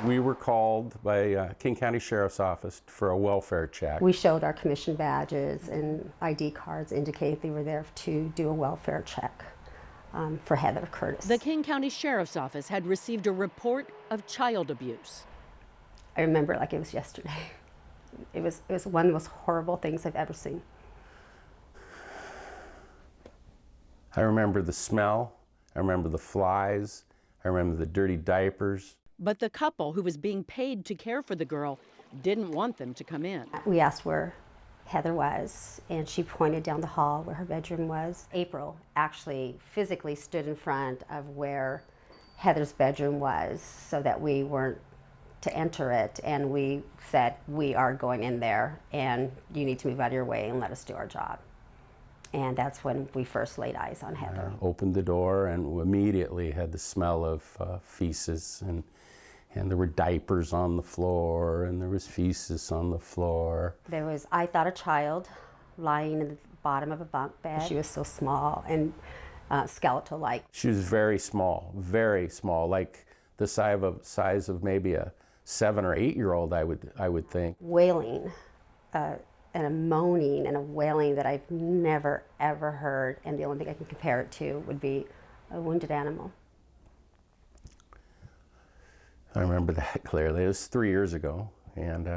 We were called by King County Sheriff's Office for a welfare check. We showed our commission badges and ID cards indicate they were there to do a welfare check for Heather Curtis. The King County Sheriff's Office had received a report of child abuse. I remember it like it was yesterday. It was one of the most horrible things I've ever seen. I remember the smell, I remember the flies, I remember the dirty diapers. But the couple who was being paid to care for the girl didn't want them to come in. We asked where Heather was, and she pointed down the hall where her bedroom was. April actually physically stood in front of where Heather's bedroom was so that we weren't to enter it, and we said, we are going in there, and you need to move out of your way and let us do our job. And that's when we first laid eyes on Heather. Opened the door and immediately had the smell of feces, and there were diapers on the floor, and there was feces on the floor. There was, I thought, a child lying in the bottom of a bunk bed. She was so small and skeletal-like. She was very small, like the size of maybe a 7 or 8 year old, I would think. Wailing, and a moaning and a wailing that I've never ever heard, and the only thing I can compare it to would be a wounded animal. I remember that clearly. It was 3 years ago, and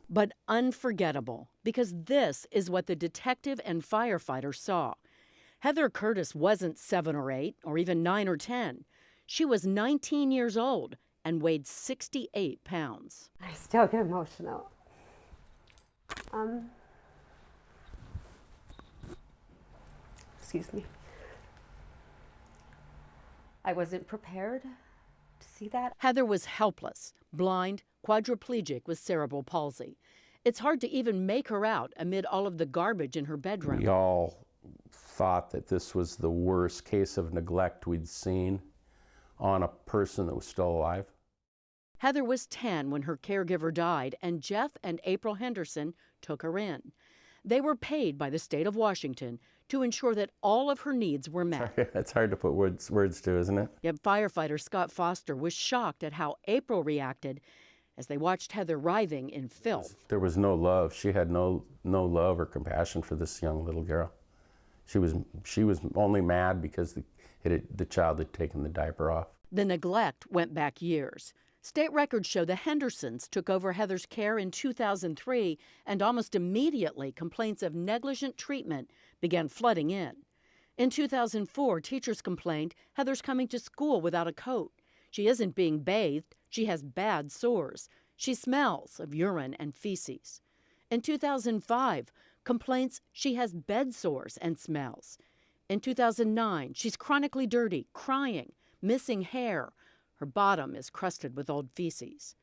But unforgettable, because this is what the detective and firefighter saw. Heather Curtis wasn't 7 or 8 or even 9 or 10. She was 19 years old and weighed 68 pounds. I still get emotional. Excuse me. I wasn't prepared to see that. Heather was helpless, blind, quadriplegic with cerebral palsy. It's hard to even make her out amid all of the garbage in her bedroom. we all thought that this was the worst case of neglect we'd seen on a person that was still alive. Heather was 10 when her caregiver died, and Jeff and April Henderson took her in. They were paid by the state of Washington to ensure that all of her needs were met. It's hard to put words to, isn't it? Yet firefighter Scott Foster was shocked at how April reacted as they watched Heather writhing in filth. There was no love. She had no love or compassion for this young little girl. She was only mad because the child had taken the diaper off. The neglect went back years. State records show the Hendersons took over Heather's care in 2003, and almost immediately complaints of negligent treatment began flooding in. In 2004, teachers complained Heather's coming to school without a coat. She isn't being bathed. She has bad sores. She smells of urine and feces. In 2005, complaints she has bed sores and smells. In 2009, she's chronically dirty, crying, missing hair. Her bottom is crusted with old feces.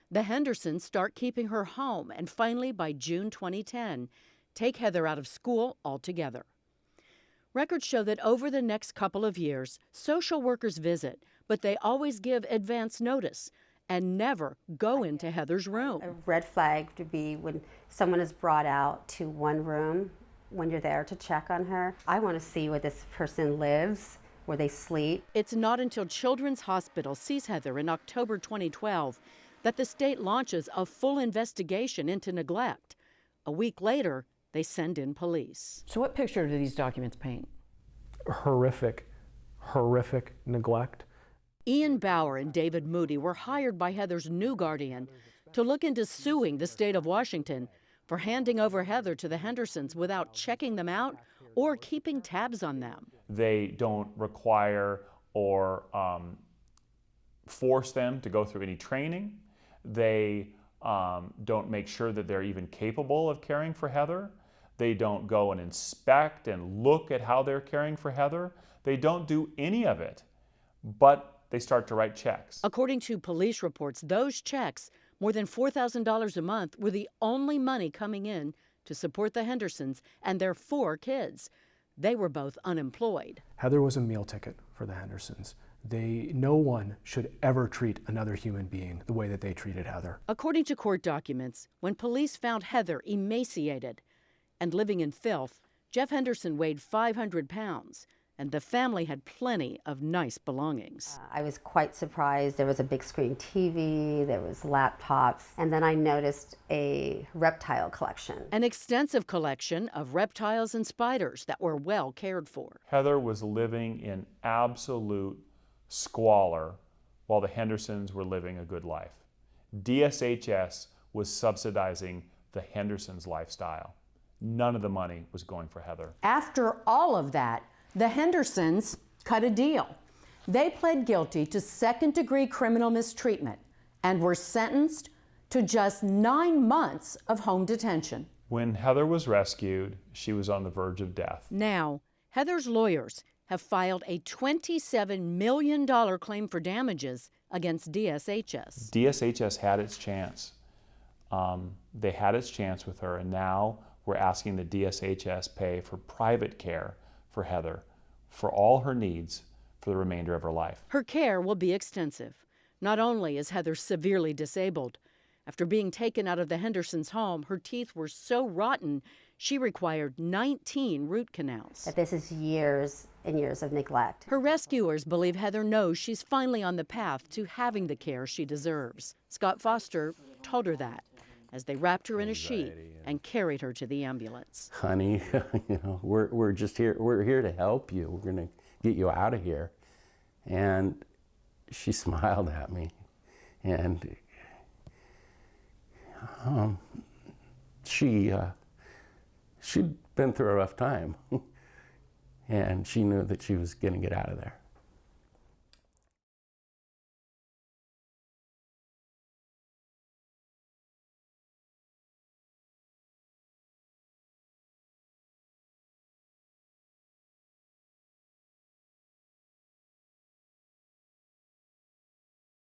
The Hendersons start keeping her home, and finally, by June 2010, take Heather out of school altogether. Records show that over the next couple of years, social workers visit, but they always give advance notice and never go into Heather's room. A red flag would be when someone is brought out to one room when you're there to check on her. I want to see where this person lives, where they sleep. It's not until Children's Hospital sees Heather in October 2012 that the state launches a full investigation into neglect. A week later, they send in police. So what picture do these documents paint? Horrific neglect. Ian Bauer and David Moody were hired by Heather's new guardian to look into suing the state of Washington for handing over Heather to the Hendersons without checking them out or keeping tabs on them. They don't require or force them to go through any training. They don't make sure that they're even capable of caring for Heather. They don't go and inspect and look at how they're caring for Heather. They don't do any of it, but they start to write checks. According to police reports, those checks, more than $4,000 a month, were the only money coming in to support the Hendersons and their 4 kids. They were both unemployed. Heather was a meal ticket for the Hendersons. No one should ever treat another human being the way that they treated Heather. According to court documents, when police found Heather emaciated and living in filth, Jeff Henderson weighed 500 pounds, and the family had plenty of nice belongings. I was quite surprised. There was a big screen TV, there was laptops, and then I noticed a reptile collection. An extensive collection of reptiles and spiders that were well cared for. Heather was living in absolute squalor while the Hendersons were living a good life. DSHS was subsidizing the Hendersons' lifestyle. None of the money was going for Heather. After all of that, the Hendersons cut a deal. They pled guilty to second-degree criminal mistreatment and were sentenced to just 9 months of home detention. When Heather was rescued, she was on the verge of death. Now, Heather's lawyers have filed a $27 million claim for damages against DSHS. DSHS had its chance. They had its chance with her, and now we're asking the DSHS pay for private care for Heather for all her needs for the remainder of her life. Her care will be extensive. Not only is Heather severely disabled, after being taken out of the Hendersons' home, her teeth were so rotten she required 19 root canals. That this is years and years of neglect. Her rescuers believe Heather knows she's finally on the path to having the care she deserves. Scott Foster told her that as they wrapped her in a sheet and carried her to the ambulance. Honey, we're just here. We're here to help you. We're gonna get you out of here. And she smiled at me, and she'd been through a rough time, and she knew that she was gonna get out of there.